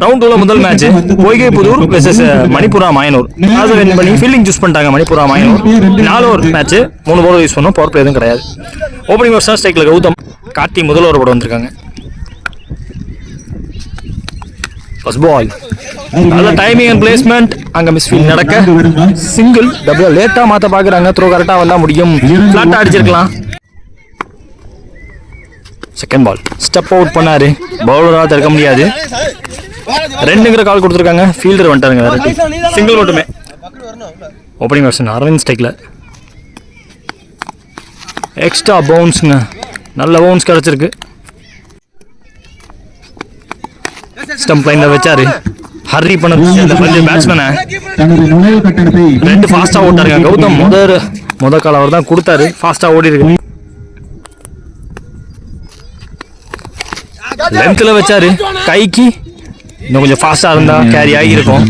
Round 2ல முதல் match பொய்கை Pudur versus Manipura Mayanur. அதை win பண்ணி ஃபீல்டிங் சூஸ் பண்ணிட்டாங்க Manipura Mayanur. 4 over match, 3 bowler use பண்ணோம், பவர் பிளே எதுவும் கிடையாது. ஓப்பனிங் வருஷம் ஸ்ட்ரைக்ல கௌதம், கார்த்தி முதல் ஓவர் போட வந்திருக்காங்க. ஃபர்ஸ்ட் பால் நல்ல டைமிங் அண்ட் பிளேஸ்மெண்ட், அங்க மிஸ் ஃபீல்ட் நடக்க சிங்கிள் டபுள் லேட்டா மாத்த பாக்குறாங்க. த்ரோ கரெக்டா வந்தா முடியும், ஃபிளாட்டா அடிச்சிருக்கலாம். செகண்ட் பால் ஸ்டெப் அவுட் பண்ணாரு, பவுலரா தடுக்க முடியாது. 2ங்கிற கால் கொடுத்துருக்காங்க, ஃபீல்டர் வந்துட்டாருங்க, சிங்கிள் மட்டுமே. ஓப்பனிங் வருஷன் அரவிந்த் ஸ்ட்ரைக்ல எக்ஸ்ட்ரா பவுன்ஸுங்க, நல்ல பவுன்ஸ் கிடைச்சிருக்கு. ஸ்டம்ப் லைன்ல வச்சாரு, ஹர்ரி பண்ண பேட்ஸ்மேனை 2 ஃபாஸ்டா ஓட்டாருங்க. கௌதம் முத கால் அவர் தான் கொடுத்தாரு, ஃபாஸ்டா ஓடி இருக்கு. லென்த்ல வச்சாரு, கைக்கு இன்னும் கொஞ்சம் ஃபாஸ்டா இருந்தா கேரி ஆகி இருக்கும்.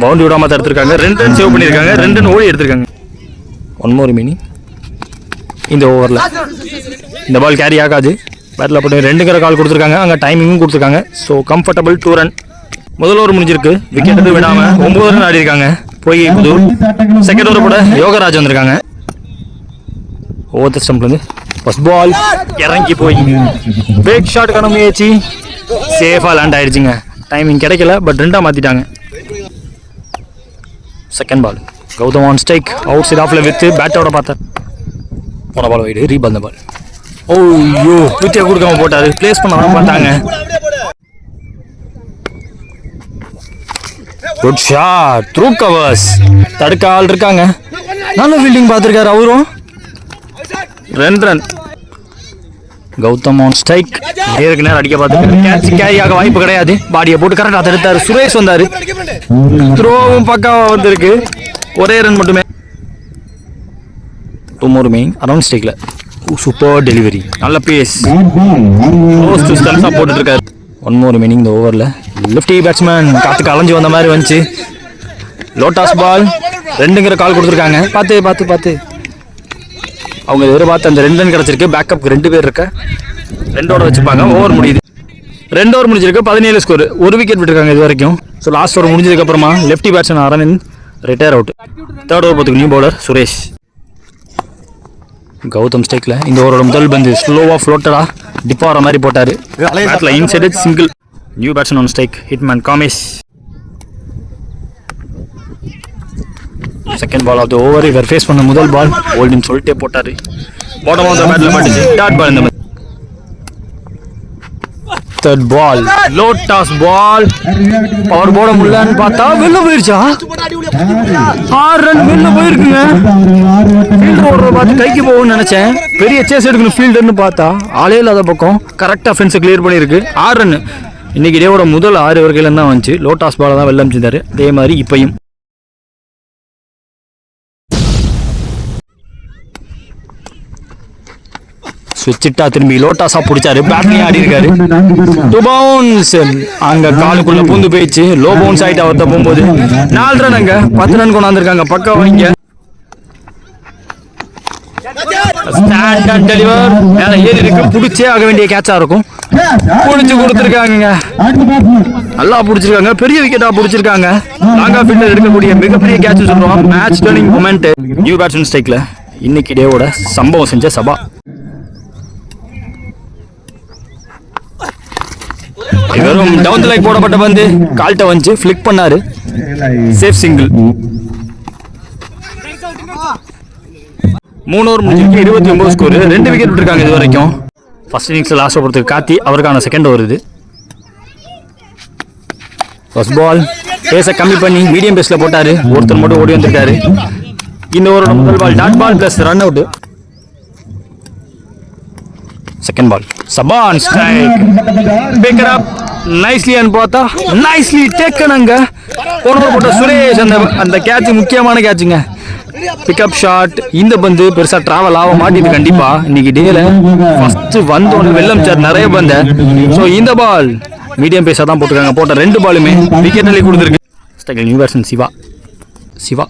பவுண்டரி விடாம தடுத்திருக்காங்க, 2 ரன் சேவ் பண்ணிருக்காங்க, 2 ரன் ஓடி எடுத்திருக்காங்க. 1 more மீனிங் இந்த ஓவர்ல. இந்த பால் கேரி ஆகாது, பேட்டில் போட்டு 2ங்கிற கால் கொடுத்துருக்காங்க, அங்கே டைமிங்கும் கொடுத்துருக்காங்க. So comfortable 2 run. முதல் ஓவர் முடிஞ்சிருக்கு, விக்கெட் எதுவும் விடாம 9 ரன் ஆடி இருக்காங்க பொய்கை புதூர். செகண்ட் ஓவர் போட யோகராஜ் வந்திருக்காங்க. ஓவர் ஸ்டம்ப்ல இருந்து ஃபர்ஸ்ட் பால் இறங்கி போய் பிரேக் ஷாட்டுக்கான முயற்சி, சேஃபா லேண்ட் ஆயிடுச்சுங்க. டைமிங் கிடைக்கல, பட் 2ஆ மாத்திட்டாங்க. Second ball Gautam on strike, outside ஆஃப்ல வித்து பேட்டோட பார்த்தார். போன பால் வைடு, ரீபால் பால். ஓய்யோ, வித்தியா கொடுக்காம போட்டாரு, பிளேஸ் பண்ண பார்த்தாங்க. குட் ஷாட், த்ரூ கவர்ஸ், தடுக்க ஆள் இருக்காங்க. நல்ல ஃபீல்டிங் பார்த்துருக்காரு அவரும். 2 ரன். கௌதம் ஆன் ஸ்ட்ரைக், நேருக்கு நேரம் அடிக்க பார்த்துருக்காரு, கேட்ச் கேரி ஆக வாய்ப்பு கிடையாது. பாடியை போட்டு கரெக்டாக தடுத்தாரு. சுரேஷ் வந்தாரு, த்ரோவும் பக்காவா வந்திருக்கு. ஒரே ரன் மட்டுமே. 2 more மீனிங் அரௌண்ட் ஸ்ட்ரைக்ல சூப்பர் டெலிவரி, நல்ல பேஸ், போட்டுட்டு இருக்காரு. 1 more மீனிங் இந்த ஓவர்ல. லெஃப்டி பேட்ஸ்மேன் காத்துக்கு அலைஞ்சு வந்த மாதிரி வந்துச்சு. லோட்டாஸ் பால், 2ங்கிற கால் கொடுத்துருக்காங்க. பார்த்து அவங்க எதிர்பார்த்து அந்த 2 ரன் கிடைச்சிருக்கு. பேக்கப் 2 பேர் இருக்க, 2 ஓவர் வச்சுப்பாங்க. ஓவர் முடியுது, 2 ஓவர் முடிஞ்சிருக்கு, 17 ஸ்கோர். 1 விக்கெட் விட்டுருக்காங்க இது வரைக்கும். ஸோ லாஸ்ட் ஓவர் முடிஞ்சதுக்கு அப்புறமா lefty batsman Aravind retired out. 3rd over போதுக்கு நியூ பவுலர் சுரேஷ். கௌதம் ஸ்ட்ரைக்ல இந்த ஓவரோட முதல் பந்து ஸ்லோவா ஃப்ளோட்டடா டிப் ஆகிற மாதிரி போட்டாரு. பேட்ல inside single. New batsman on strike hitman Kamesh. Second ball of the over, இவர் ஃபேஸ் பண்ண முதல் பால் ஓல்டின்னு சொல்லிட்டே போட்டாரு. பாட்டம் ஆஃப் த பேட்ல மாட்டுச்சு. Dot ball. இந்த third ball low toss ball, power போட முடியலன்னு பார்த்தா வெளில போயிருச்சா. 6 ரன் வெளில போயிருக்குங்க. ஃபீல்டர் ஓடுறத பார்த்து கைக்கு போகும்னு நினைச்சேன், பெரிய சேஸ் எடுக்கணும் ஃபீல்டர்னு பார்த்தா ஆளே இல்லாத பக்கம் கரெக்டாக ஃபென்ஸை கிளியர் பண்ணியிருக்கு. 6 ரன். இன்னைக்கு இதோட முதல் 6 வரைக்கும் தான் வந்துச்சு. லோ டாஸ் பாலை தான் வெளில அமைச்சிருந்தாரு. அதே மாதிரி இப்பையும் சுவிட்சிட்டா திரும்பி லோட்டாஸா பிடிச்சாரு, பேட்லையும் ஆடி இருக்காரு. 2 பவுன்ஸ், அங்க காலுக்குள்ள பூந்து போயிடுச்சு. லோ பவுன்ஸ் ஆயிட்டு அவர்த்த போகும்போது 4 ரன். அங்க 10 ரன் கொண்டாந்துருக்காங்க. பக்கம் வைங்க. ஸ்டாண்ட் அண்ட் டெலிவர், மேல ஏறி இருக்கு, பிடிச்சே ஆக வேண்டிய கேட்சா இருக்கும். பிடிச்சு கொடுத்துருக்காங்க, நல்லா பிடிச்சிருக்காங்க. பெரிய விக்கெட்டா பிடிச்சிருக்காங்க. லாங்கா ஃபீல்டர் எடுக்கக்கூடிய மிகப்பெரிய கேட்ச் சொல்லுவோம். Match turning moment. New batsman ஸ்ட்ரைக்ல இன்னைக்கு டேவோட சம்பவம் செஞ்ச சபா. வெறும் டவுன் தி லைக் போடப்பட்ட பந்து கால்ட்ட வந்து ஃபிளிக் பண்ணாரு, சேஃப் சிங்கிள். 3 ஓவர் முடிஞ்சிருக்கு, 29 ஸ்கோர். 2 விக்கெட் விட்டுருக்காங்க இது வரைக்கும். ஃபர்ஸ்ட் இன்னிங்ஸ்ல லாஸ்ட் ஓவருக்கு கார்த்தி, அவருக்கான செகண்ட் ஓவர் இது. ஃபர்ஸ்ட் பால் பேஸை கம்மி பண்ணி மீடியம் பேஸ்ல போட்டாரு, ஒருத்தர் மட்டும் ஓடி வந்திருக்காரு. இந்த ஓவரோட முதல் ball dot ball plus run out. Second ball சபான் strike, pick it up nicely and பார்த்தா நைஸ்லி டேக்கன். அங்க போட்ட சுரேஷ், அந்த கேட்ச் முக்கியமான கேட்சுங்க. Pick up shot. இந்த பந்து பெருசா டிராவல் ஆக மாட்டேது. கண்டிப்பா இன்னைக்கு டேல ஃபர்ஸ்ட் வந்து வெள்ளம் சார் நிறைய பந்த. ஸோ இந்த பால் மீடியம் பேஸா தான் போட்டுருக்காங்க. போட்ட 2 பாலுமே விக்கெட் அள்ளி கொடுத்துருக்கு. நியூ பேட்ஸ்மேன் சிவா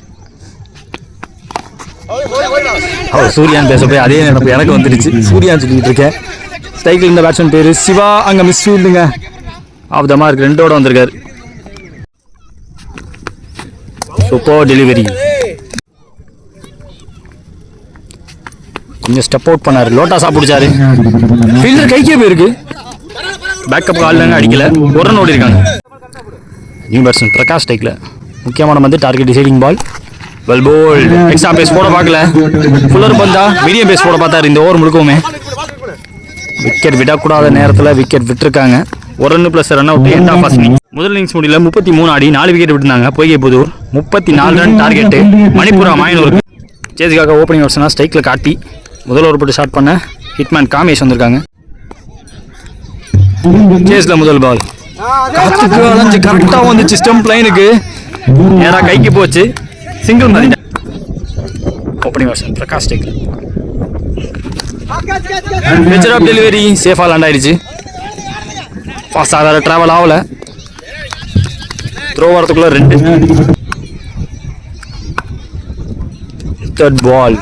அவர் சூர்யான் பேச போய் அதே நினைப்பு எனக்கு வந்துடுச்சு. சூர்யான்னு சொல்லிட்டு இருக்கேன். ஸ்ட்ரைக்கில் இந்த பேட்ஸ்மேன் பேரு சிவா. அங்க மிஸ் ஃபீல்டுங்க, ஆஃப் த மார்க் 2ஓட வந்திருக்காரு. Super delivery. கொஞ்சம் ஸ்டெப் அவுட் பண்ணாரு. லோட்டாஸா பிடிச்சாரு. ஃபீல்டர் கைக்கே போயிருக்கு. பேக்கப் காலில் அடிக்கல. ஒரு ரன் ஓடி இருக்காங்க. நியூ பேட்ஸ்மேன் பிரகாஷ் ஸ்ட்ரைக்கில். முக்கியமான வந்து target deciding ball. Well bowled. Extra pace போட பார்க்கல. ஃபுல்லர் பந்தா மீடியம் பேஸ் போட பார்த்தாரு இந்த ஓவர் முழுக்கவுமே. விக்கெட் விடக்கூடாத நேரத்தில் விக்கெட் விட்டுருக்காங்க. ஒரு run plus run out. End of first innings. முதல் இன்னிங்ஸ் முடியல 33 ஆடி 4 விக்கெட் விட்டுருந்தாங்க. Poigai Puthur 34 run target. மணிப்புரா மாயனூருக்கு சேஸுக்காக ஓப்பனிங் வருஷனா ஸ்ட்ரைக்கில் காட்டி முதல் ஓவர் போட்டு ஸ்டார்ட் பண்ண ஹிட்மேன் காமேஷ் வந்திருக்காங்க. சேஸில் முதல் பால் காத்துக்கு அலைஞ்சு கரெக்டாக வந்துச்சு. ஸ்டம்ப் லைனுக்கு நேராக கைக்கு போச்சு. சிங்கிள் மாதிரி. ஓப்பனிங் வருஷன் பிரகாஷ் ஸ்ட்ரைக்கில். பிச்சர் ஆஃப் டெலிவரி சேஃபாக லேண்ட் ஆயிடுச்சு. ஃபாஸ்டாக வேறு ட்ராவல் ஆகலை. த்ரோ வரத்துக்குள்ள 2. தேர்ட் பால்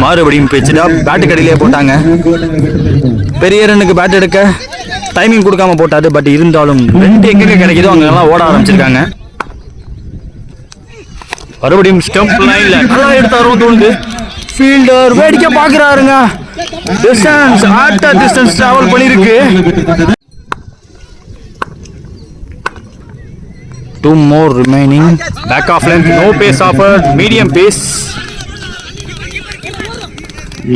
மறுபடியும் பிச்சர் ஆஃப். பேட்டு கடையிலே போட்டாங்க. பெரிய ரன்னுக்கு பேட் எடுக்க டைமிங் கொடுக்காம போட்டாரு. பட் இருந்தாலும் 2 எங்கெங்க கிடைக்குதோ அங்கெல்லாம் ஓட ஆரம்பிச்சிருக்காங்க. மறுபடியும் ஸ்டம்ப் லைன்ல நல்லா எடுத்தாரும் தோணுது. ஃபீல்டர் வேடிக்கை பார்க்குறாருங்க. டிஸ்டன்ஸ் ஆட்ட டிஸ்டன்ஸ் டிராவல் பண்ணியிருக்கு. 2 more remaining. Back off length, no pace offered, medium pace.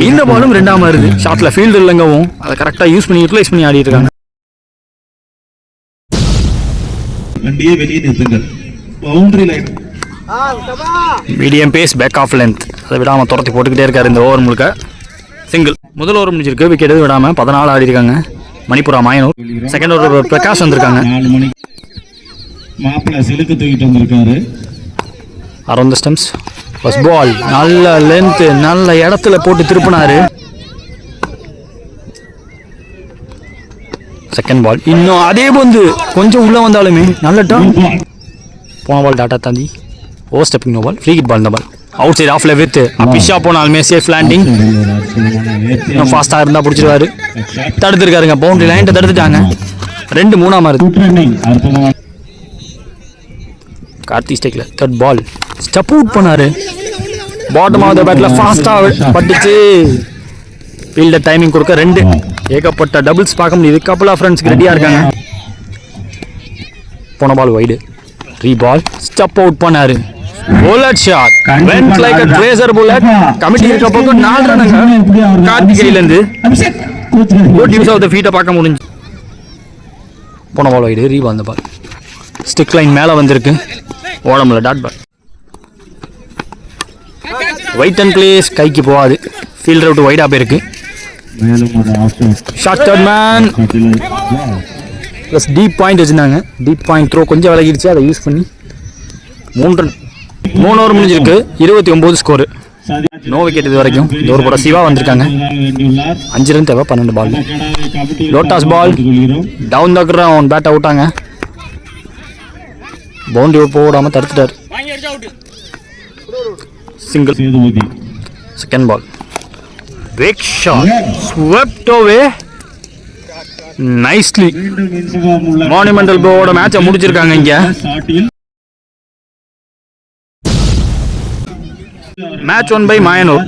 இந்த பாலும் 2ஆம் வருது. ஷாட்ல ஃபீல்டு இல்லைங்கவும் அதை கரெக்டாக யூஸ் பண்ணி யூட்டிலைஸ் பண்ணி ஆடிட்டு இருக்காங்க. Medium pace back of length அதை விடாமல் துரத்தி போட்டுக்கிட்டே இருக்காரு இந்த ஓவர் முழுக்க. சிங்கிள். முதல் ஓவர் முடிஞ்சிருக்கு. விக்கெட் எதுவும் விடாமல் 14 ஆடி இருக்காங்க. மணிப்புரா மாயனூர். செகண்ட் ஓவர் பிரகாஷ் வந்திருக்காங்க. Around the stumps. First ball நல்ல லென்த் நல்ல இடத்துல போட்டு திருப்பினாரு. செகண்ட் பால் இன்னும் அதே பந்து கொஞ்சம் உள்ள வந்தாலுமே நல்ல டர்ன். போன பால் டாட்டா தாண்டி over stepping no ball. Free hit ball இந்த பால் அவுட் சைட் ஆஃப்ல வித் பிஷா போனாலுமே சேஃப் லேண்டிங். இன்னும் ஃபாஸ்ட்டாக இருந்தால் பிடிச்சிருவாரு. தடுத்துருக்காருங்க. பவுண்டரி லைன்ட்ட தடுத்துட்டாங்க. 2 3ஆம் வருது. கார்த்தி ஸ்டேக்கில் தேர்ட் பால் ஸ்டெப் அவுட் பண்ணாரு. பாட்டம் ஆஃப் த பேட்டில் ஃபாஸ்ட்டாக பட்டுச்சு. ஃபீல்டர் டைமிங் கொடுக்க 2. ஏகப்பட்ட டபுள்ஸ் பார்க்க முடியுது. கப்புள் ஆஃப் ரன்ஸ்க்கு ரெடியாக இருக்காங்க. போன ball wide. Ball step out பண்ணாரு. Bullet shot went like a tracer bullet. Committee இருக்க பக்கம் 4 ரன்னுங்க கார்த்திகையிலேருந்து. குட் யூஸ் ஆஃப் த ஃபீட்டை பார்க்க முடிஞ்சு. போன பால் வைடு. ரீபால் அந்த பால் ஸ்டிக் லைன் மேலே வந்திருக்கு. ஓடமுல dot ball. Wide and place கைக்கு போகாது. ஃபீல்டர் விட்டு வைடாக போயிருக்கு. Short third man plus deep point வச்சுருந்தாங்க. டீப் பாயிண்ட் த்ரோ கொஞ்சம் விலகிடுச்சு. அதை யூஸ் பண்ணி 3 ரன். 3 ஓவர் முடிஞ்சிருக்கு. 29 ஸ்கோரு. நோ விக்கெட் இது வரைக்கும். இந்த ஒரு படம் சிவா வந்திருக்காங்க. 5 ரன் தேவை 12 ball. Low toss ball down the ground. Bat அவுட்டாங்க. பவுண்டரி போடாமல் தடுத்துட்டார். Single. Second ball big shot swept away nicely. Monumental ப்ளோவோட மேட்சை முடிச்சிருக்காங்க இங்க. Match 1 by Mayanur.